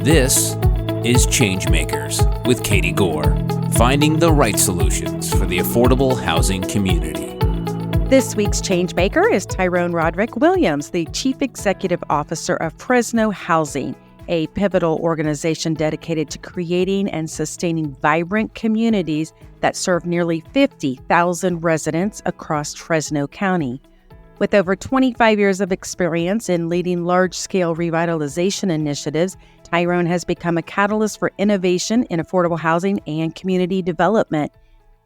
This is ChangeMakers with Katie Gore, finding the right solutions for the affordable housing community. This week's ChangeMaker is Tyrone Roderick Williams, the Chief Executive Officer of Fresno Housing, a pivotal organization dedicated to creating and sustaining vibrant communities that serve nearly 50,000 residents across Fresno County. With over 25 years of experience in leading large-scale revitalization initiatives, Tyrone has become a catalyst for innovation in affordable housing and community development.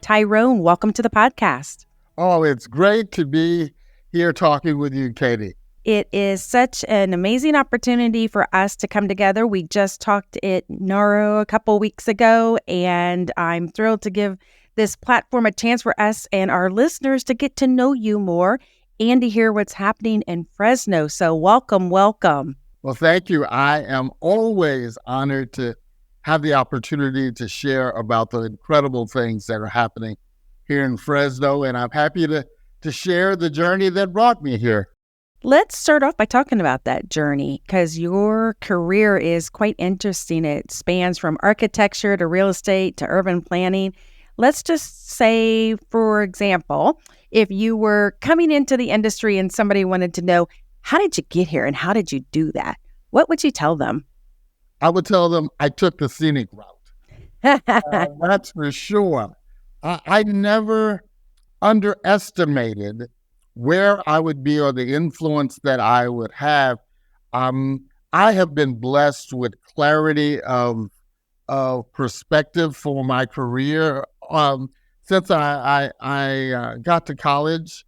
Tyrone, welcome to the podcast. Oh, it's great to be here talking with you, Katie. It is such an amazing opportunity for us to come together. We just talked at NARO a couple weeks ago, and I'm thrilled to give this platform a chance for us and our listeners to get to know you more and to hear what's happening in Fresno. So welcome. Well, thank you. I am always honored to have the opportunity to share about the incredible things that are happening here in Fresno, and I'm happy to share the journey that brought me here. Let's start off by talking about that journey, because your career is quite interesting. It spans from architecture to real estate to urban planning. Let's just say, for example, if you were coming into the industry and somebody wanted to know, how did you get here and how did you do that? What would you tell them? I would tell them I took the scenic route. That's for sure. I never underestimated where I would be or the influence that I would have. I have been blessed with clarity of perspective for my career. Since I got to college,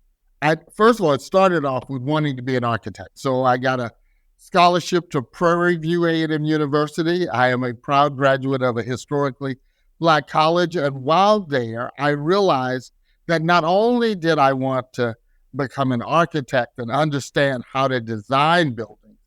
first of all, it started off with wanting to be an architect. So I got a scholarship to Prairie View A&M University. I am a proud graduate of a historically Black college. And while there, I realized that not only did I want to become an architect and understand how to design buildings,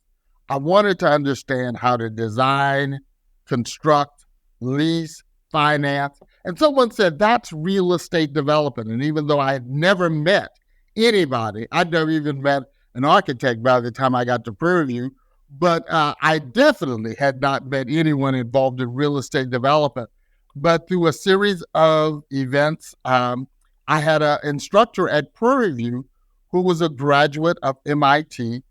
I wanted to understand how to design, construct, lease, finance. And someone said, that's real estate development. And even though I had never met anybody, I'd never even met an architect by the time I got to Prairie View, but I definitely had not met anyone involved in real estate development. But through a series of events, I had an instructor at Prairie View who was a graduate of MIT,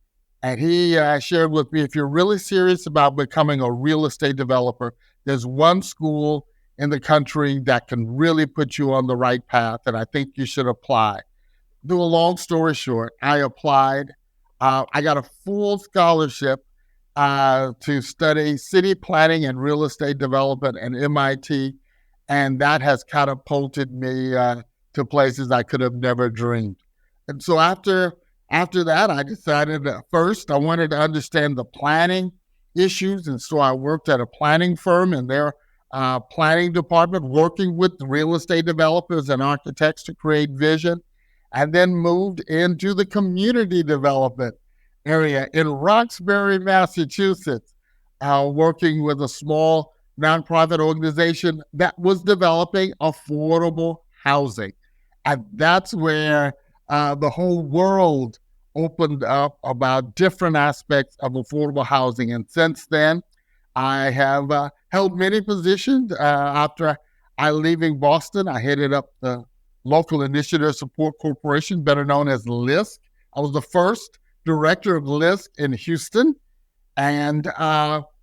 and he shared with me, if you're really serious about becoming a real estate developer, there's one school in the country that can really put you on the right path, and I think you should apply. Do a long story short, I applied. I got a full scholarship to study city planning and real estate development at MIT, and that has catapulted me to places I could have never dreamed. And so after that, I decided that first I wanted to understand the planning issues, and so I worked at a planning firm in their planning department, working with real estate developers and architects to create vision, and then moved into the community development area in Roxbury, Massachusetts, working with a small nonprofit organization that was developing affordable housing. And that's where the whole world opened up about different aspects of affordable housing. And since then, I have held many positions. After leaving Boston, I headed up the Local Initiative Support Corporation, better known as LISC. I was the first director of LISC in Houston, and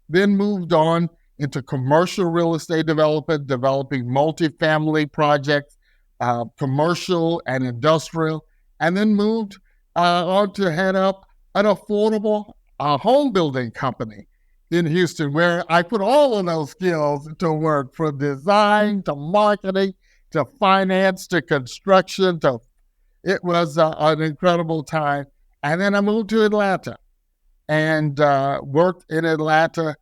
then moved on into commercial real estate development, developing multifamily projects, commercial and industrial, and then moved on to head up an affordable home building company in Houston, where I put all of those skills to work, from design to marketing to finance to construction. It was an incredible time. And then I moved to Atlanta and worked in Atlanta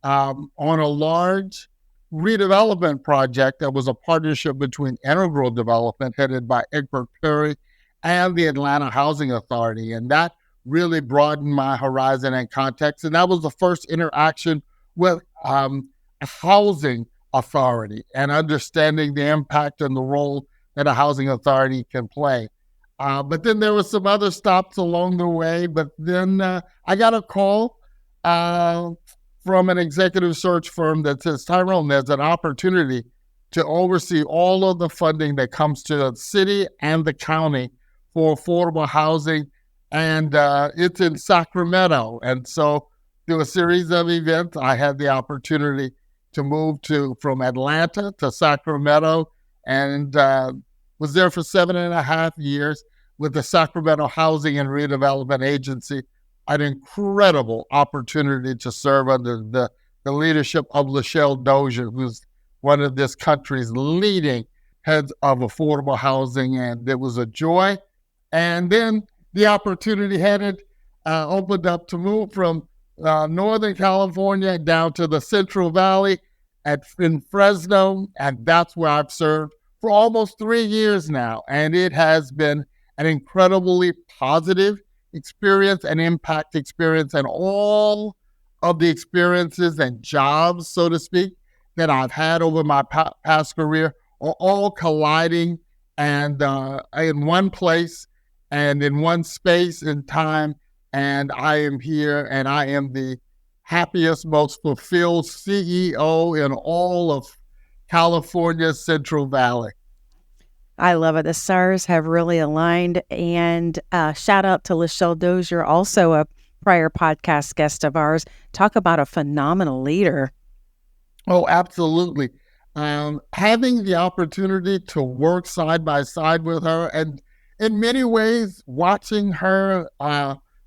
on a large redevelopment project that was a partnership between Integral Development, headed by Egbert Perry, and the Atlanta Housing Authority. And that really broadened my horizon and context. And that was the first interaction with a housing authority and understanding the impact and the role that a housing authority can play. But then there were some other stops along the way. But then I got a call from an executive search firm that says, Tyrone, there's an opportunity to oversee all of the funding that comes to the city and the county for affordable housing. And it's in Sacramento. And so through a series of events, I had the opportunity to move from Atlanta to Sacramento, and was there for 7.5 years with the Sacramento Housing and Redevelopment Agency. An incredible opportunity to serve under the leadership of Lachelle Dozier, who's one of this country's leading heads of affordable housing, and it was a joy. And then the opportunity opened up to move from Northern California down to the Central Valley in Fresno, and that's where I've served for almost 3 years now. And it has been an incredibly positive experience and impact experience, and all of the experiences and jobs, so to speak, that I've had over my past career are all colliding and in one place and in one space and time. And I am here, and I am the happiest, most fulfilled CEO in all of California's Central Valley. I love it. The stars have really aligned. And shout out to Lachelle Dozier, also a prior podcast guest of ours. Talk about a phenomenal leader. Oh, absolutely. Having the opportunity to work side by side with her, and in many ways, watching her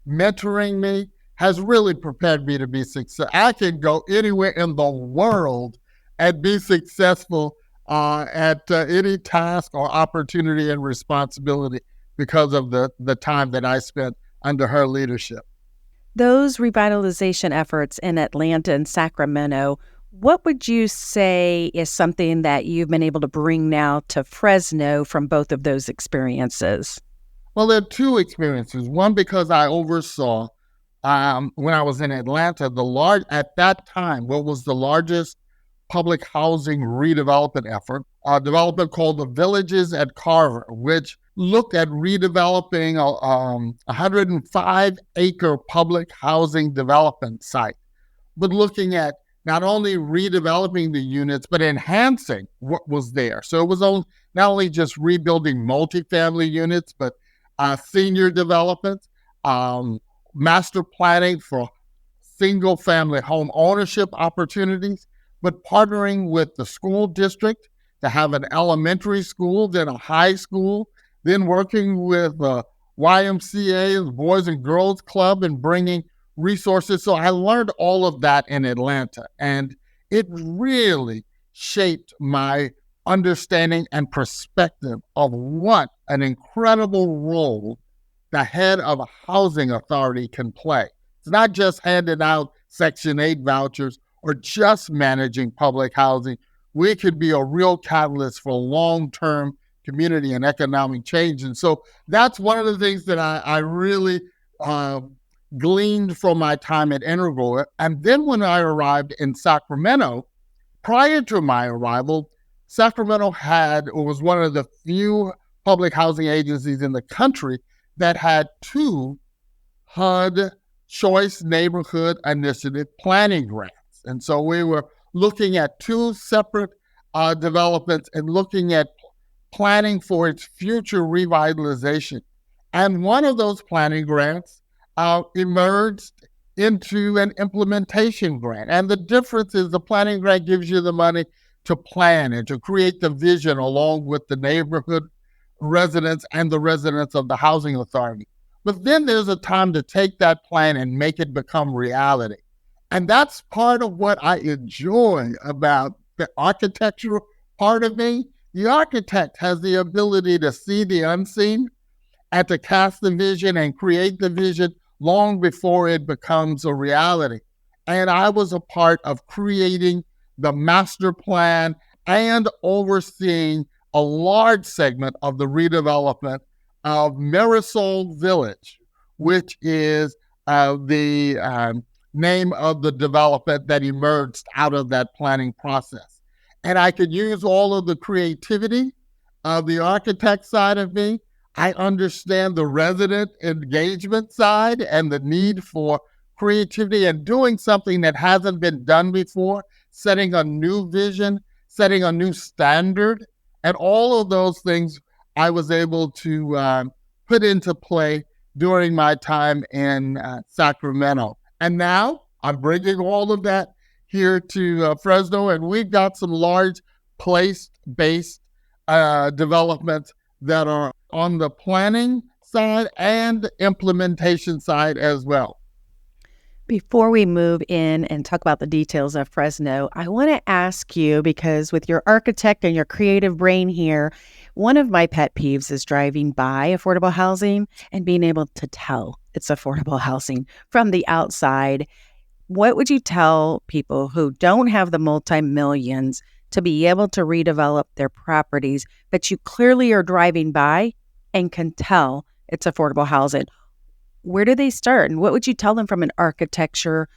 mentoring me has really prepared me to be successful. I can go anywhere in the world and be successful at any task or opportunity and responsibility because of the time that I spent under her leadership. Those revitalization efforts in Atlanta and Sacramento, what would you say is something that you've been able to bring now to Fresno from both of those experiences? Well, there are two experiences. One, because I oversaw, when I was in Atlanta, at that time, what was the largest public housing redevelopment effort, a development called the Villages at Carver, which looked at redeveloping a 105-acre public housing development site, but looking at not only redeveloping the units, but enhancing what was there. So it was not only just rebuilding multifamily units, but senior development, master planning for single-family home ownership opportunities, but partnering with the school district to have an elementary school, then a high school, then working with YMCA, the Boys and Girls Club, and bringing resources. So I learned all of that in Atlanta, and it really shaped my understanding and perspective of what an incredible role the head of a housing authority can play. It's not just handing out Section 8 vouchers or just managing public housing. We could be a real catalyst for long-term community and economic change. And so that's one of the things that I really gleaned from my time at Integral. And then when I arrived in Sacramento, prior to my arrival, Sacramento was one of the few public housing agencies in the country that had 2 HUD Choice Neighborhood Initiative planning grants. And so we were looking at 2 separate developments and looking at planning for its future revitalization. And one of those planning grants emerged into an implementation grant. And the difference is the planning grant gives you the money to plan and to create the vision along with the neighborhood residents and the residents of the housing authority. But then there's a time to take that plan and make it become reality. And that's part of what I enjoy about the architectural part of me. The architect has the ability to see the unseen and to cast the vision and create the vision long before it becomes a reality. And I was a part of creating the master plan and overseeing a large segment of the redevelopment of Marisol Village, which is the name of the development that emerged out of that planning process. And I could use all of the creativity of the architect side of me. I understand the resident engagement side and the need for creativity, and doing something that hasn't been done before, setting a new vision, setting a new standard, and all of those things I was able to put into play during my time in Sacramento. And now I'm bringing all of that here to Fresno, and we've got some large place-based developments that are on the planning side and implementation side as well. Before we move in and talk about the details of Fresno, I want to ask you, because with your architect and your creative brain here, one of my pet peeves is driving by affordable housing and being able to tell it's affordable housing from the outside. What would you tell people who don't have the multi-millions to be able to redevelop their properties, but you clearly are driving by and can tell it's affordable housing? Where do they start? And what would you tell them from an architecture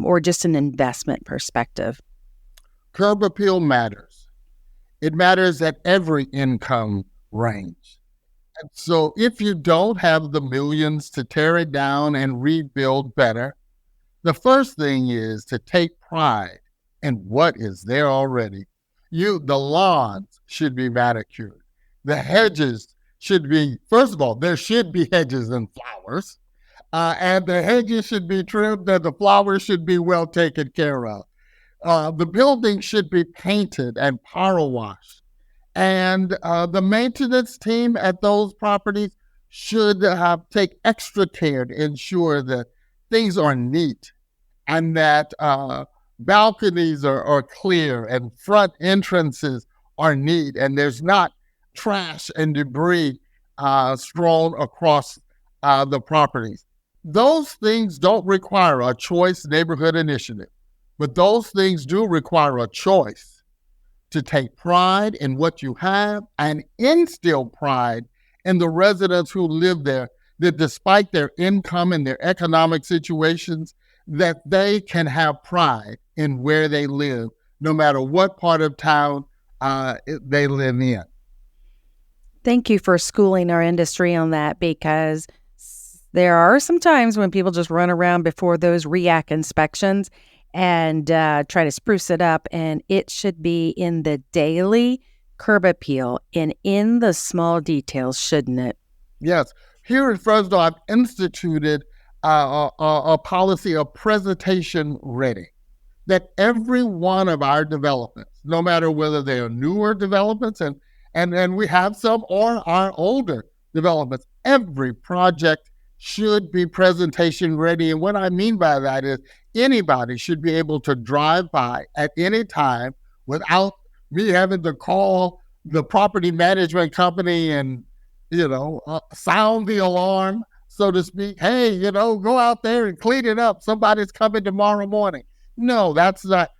or just an investment perspective? Curb appeal matters. It matters at every income range. And so if you don't have the millions to tear it down and rebuild better, the first thing is to take pride in what is there already. The lawns should be manicured. The hedges should be, first of all, there should be hedges and flowers, and the hedges should be trimmed and the flowers should be well taken care of. The building should be painted and power washed. And the maintenance team at those properties should take extra care to ensure that things are neat and that balconies are clear and front entrances are neat and there's not trash and debris strewn across the properties. Those things don't require a choice neighborhood initiative, but those things do require a choice to take pride in what you have and instill pride in the residents who live there, that despite their income and their economic situations, that they can have pride in where they live, no matter what part of town they live in. Thank you for schooling our industry on that, because there are some times when people just run around before those REAC inspections and try to spruce it up, and it should be in the daily curb appeal and in the small details, shouldn't it? Yes. Here in Fresno, I've instituted a policy of presentation ready, that every one of our developments, no matter whether they are newer developments and we have some, or our older developments, every project should be presentation ready. And what I mean by that is anybody should be able to drive by at any time without me having to call the property management company and, sound the alarm, so to speak. Hey, go out there and clean it up. Somebody's coming tomorrow morning. No, that's not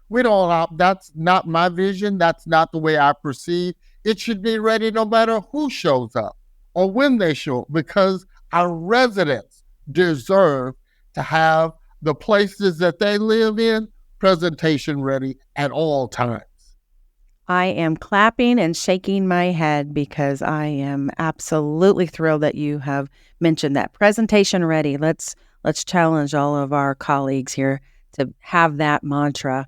my vision. That's not the way I proceed. It should be ready no matter who shows up or when they show up, because our residents deserve to have the places that they live in presentation ready at all times. I am clapping and shaking my head because I am absolutely thrilled that you have mentioned that presentation ready. Let's challenge all of our colleagues here to have that mantra.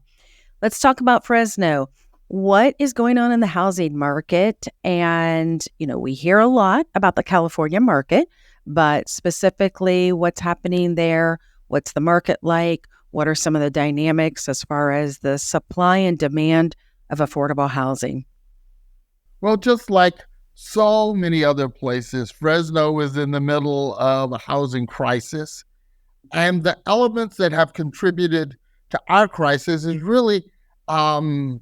Let's talk about Fresno. What is going on in the housing market? And, we hear a lot about the California market, but specifically what's happening there? What's the market like? What are some of the dynamics as far as the supply and demand of affordable housing? Well, just like so many other places, Fresno is in the middle of a housing crisis. And the elements that have contributed to our crisis is really kind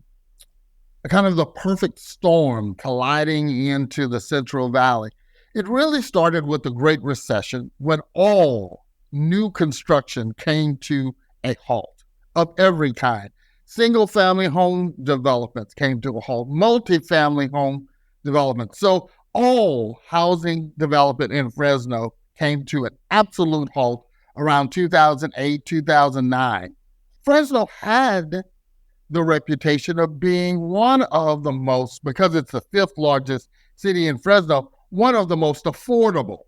of the perfect storm colliding into the Central Valley. It really started with the Great Recession, when all new construction came to a halt of every kind. Single-family home developments came to a halt, multi-family home development. So all housing development in Fresno came to an absolute halt around 2008, 2009. Fresno had the reputation of being one of the most, because it's the fifth largest city in Fresno, one of the most affordable.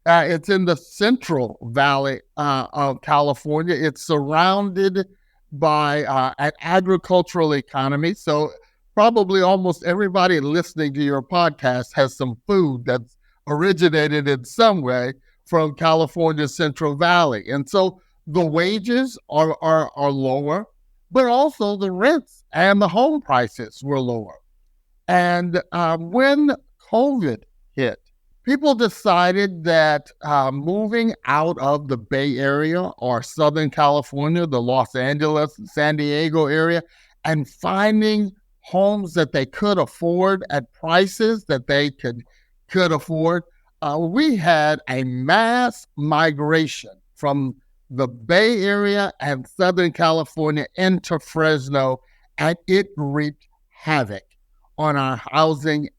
It's in the Central Valley of California. It's surrounded by an agricultural economy. So probably almost everybody listening to your podcast has some food that's originated in some way from California's Central Valley. And so the wages are lower, but also the rents and the home prices were lower. And when COVID hit, people decided that moving out of the Bay Area or Southern California, the Los Angeles, San Diego area, and finding homes that they could afford at prices that they could afford, we had a mass migration from the Bay Area and Southern California into Fresno, and it wreaked havoc on our housing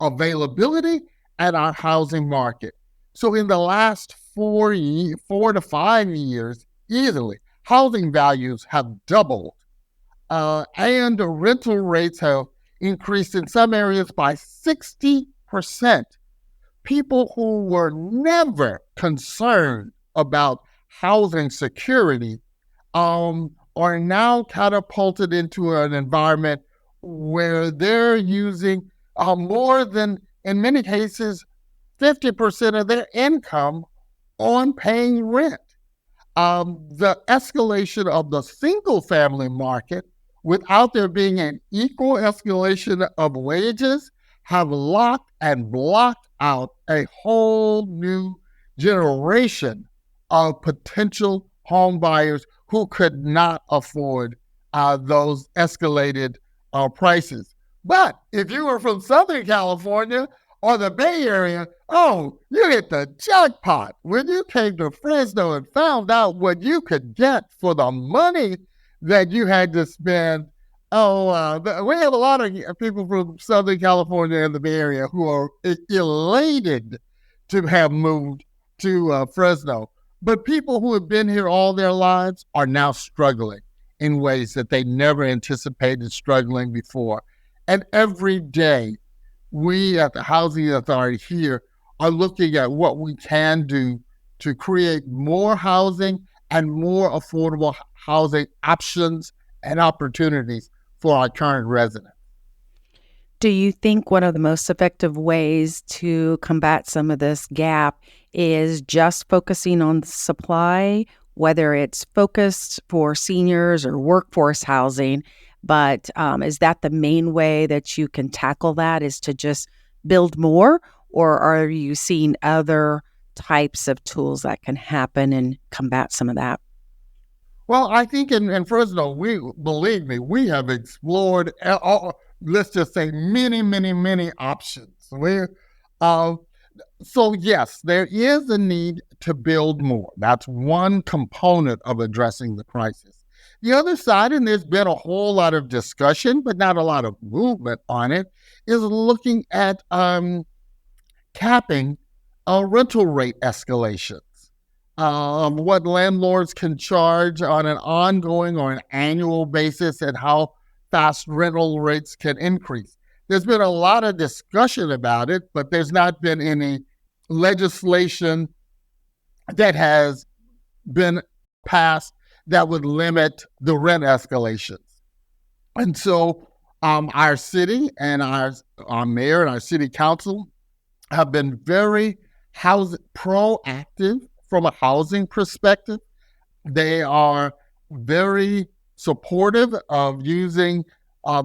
availability and our housing market. So in the last 4 to 5 years, easily, housing values have doubled, and the rental rates have increased in some areas by 60%. People who were never concerned about housing security are now catapulted into an environment where they're using more than, in many cases, 50% of their income on paying rent. The escalation of the single family market, without there being an equal escalation of wages, have locked and blocked out a whole new generation of potential home buyers who could not afford those escalated prices. But if you were from Southern California or the Bay Area, oh, you hit the jackpot when you came to Fresno and found out what you could get for the money that you had to spend. We have a lot of people from Southern California and the Bay Area who are elated to have moved to Fresno. But people who have been here all their lives are now struggling in ways that they never anticipated struggling before. And every day, we at the Housing Authority here are looking at what we can do to create more housing and more affordable housing options and opportunities for our current residents. Do you think one of the most effective ways to combat some of this gap is just focusing on the supply, whether it's focused for seniors or workforce housing? But is that the main way that you can tackle that, is to just build more? Or are you seeing other types of tools that can happen and combat some of that? Well, I think in Fresno, believe me, we have explored, let's just say, many, many, many options. So yes, there is a need to build more. That's one component of addressing the crisis. The other side, and there's been a whole lot of discussion, but not a lot of movement on it, is looking at capping rental rate escalations. What landlords can charge on an ongoing or an annual basis, and how fast rental rates can increase. There's been a lot of discussion about it, but there's not been any legislation that has been passed that would limit the rent escalations. And so our city and our mayor and our city council have been very proactive from a housing perspective. They are very supportive of using,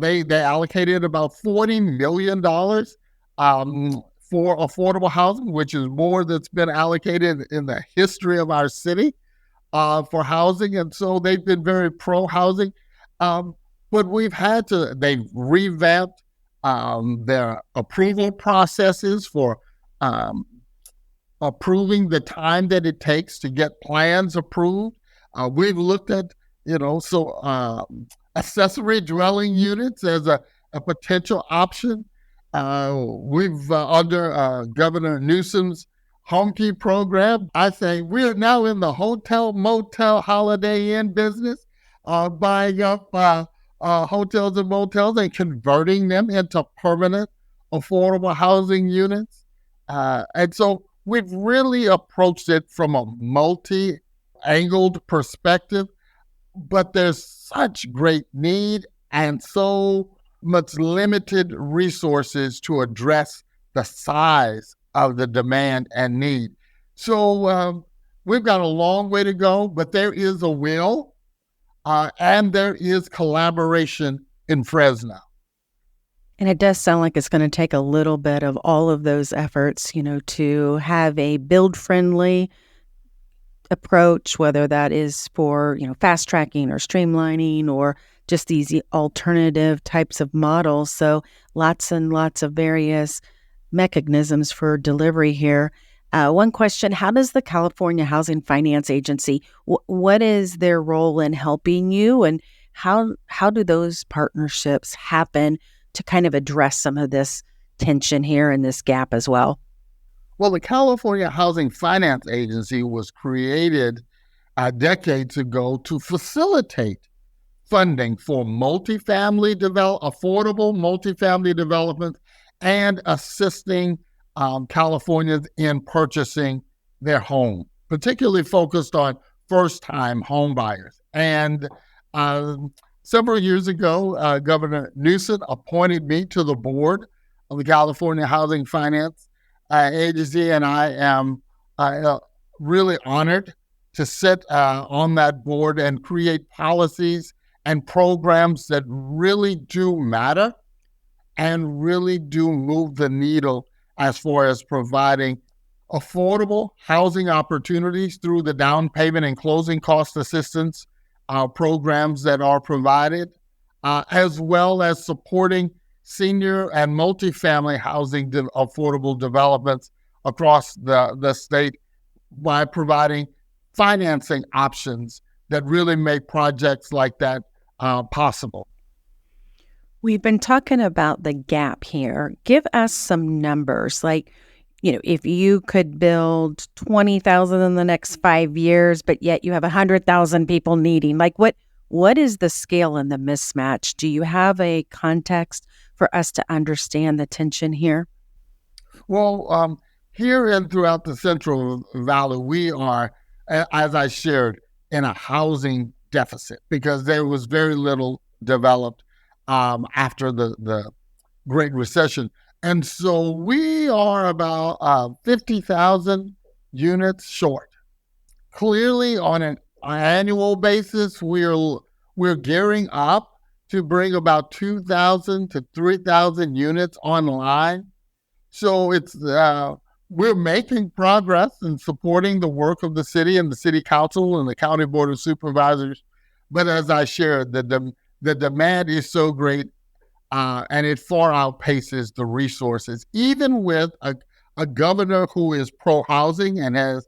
they allocated about $40 million for affordable housing, which is more that's been allocated in the history of our city for housing. And so they've been very pro-housing. But they've revamped their approval processes for approving the time that it takes to get plans approved. We've looked at, accessory dwelling units as a potential option. We've, under Governor Newsom's Home Key program, I say we're now in the hotel, motel, Holiday Inn business, buying up hotels and motels and converting them into permanent affordable housing units. And so we've really approached it from a multi-angled perspective, but there's such great need and so much limited resources to address the size of the demand and need. So we've got a long way to go, but there is a will and there is collaboration in Fresno. And it does sound like it's going to take a little bit of all of those efforts, to have a build-friendly approach, whether that is for, fast tracking or streamlining or just these alternative types of models. So lots and lots of various mechanisms for delivery here. One question, how does the California Housing Finance Agency, what is their role in helping you, and how do those partnerships happen to kind of address some of this tension here and this gap as well? Well, the California Housing Finance Agency was created decades ago to facilitate funding for affordable multifamily development and assisting Californians in purchasing their home, particularly focused on first-time home buyers. And several years ago, Governor Newsom appointed me to the board of the California Housing Finance Agency, and I am really honored to sit on that board and create policies and programs that really do matter and really do move the needle as far as providing affordable housing opportunities through the down payment and closing cost assistance programs that are provided, as well as supporting senior and multifamily housing affordable developments across the state by providing financing options that really make projects like that possible. We've been talking about the gap here. Give us some numbers. Like, if you could build 20,000 in the next 5 years, but yet you have 100,000 people needing, like what is the scale and the mismatch? Do you have a context for us to understand the tension here? Well, here and throughout the Central Valley, we are, as I shared, in a housing deficit because there was very little developed after the Great Recession. And so we are about 50,000 units short. Clearly, on an annual basis, we're gearing up to bring about 2,000 to 3,000 units online. So we're making progress in supporting the work of the city and the city council and the county board of supervisors. But as I shared, the demand is so great and it far outpaces the resources, even with a governor who is pro-housing and has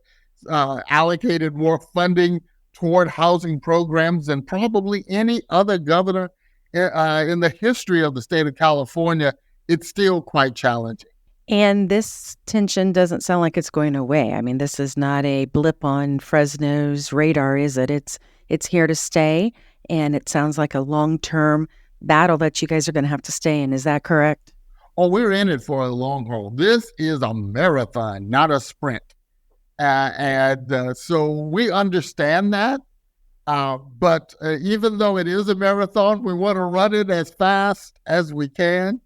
allocated more funding toward housing programs than probably any other governor in the history of the state of California. It's still quite challenging. And this tension doesn't sound like it's going away. I mean, this is not a blip on Fresno's radar, is it? It's here to stay, and it sounds like a long-term battle that you guys are going to have to stay in. Is that correct? Oh, we're in it for a long haul. This is a marathon, not a sprint. So we understand that. But even though it is a marathon, we want to run it as fast as we can.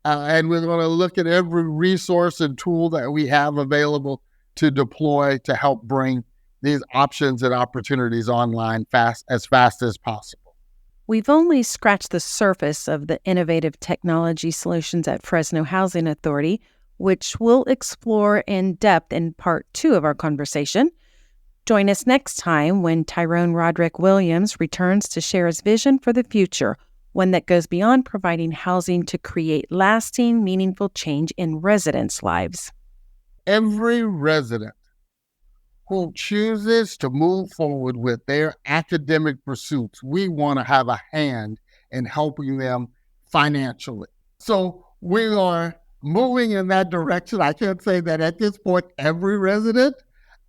And we're going to look at every resource and tool that we have available to deploy to help bring these options and opportunities online as fast as possible. We've only scratched the surface of the innovative technology solutions at Fresno Housing Authority, which we'll explore in depth in part 2 of our conversation. Join us next time when Tyrone Roderick Williams returns to share his vision for the future, one that goes beyond providing housing to create lasting, meaningful change in residents' lives. Every resident who chooses to move forward with their academic pursuits, we want to have a hand in helping them financially. So we are moving in that direction. I can't say that at this point every resident,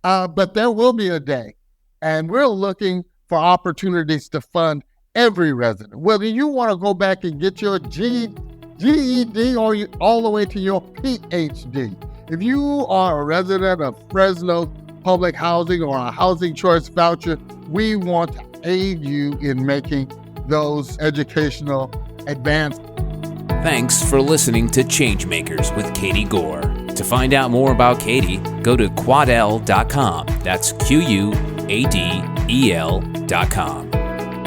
but there will be a day, and we're looking for opportunities to fund every resident, whether you want to go back and get your GED or all the way to your PhD. If you are a resident of Fresno Public Housing or a Housing Choice Voucher, we want to aid you in making those educational advances. Thanks for listening to ChangeMakers with Katie Gore. To find out more about Katie, go to quadel.com. That's QUADEL.com.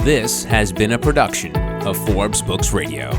This has been a production of Forbes Books Radio.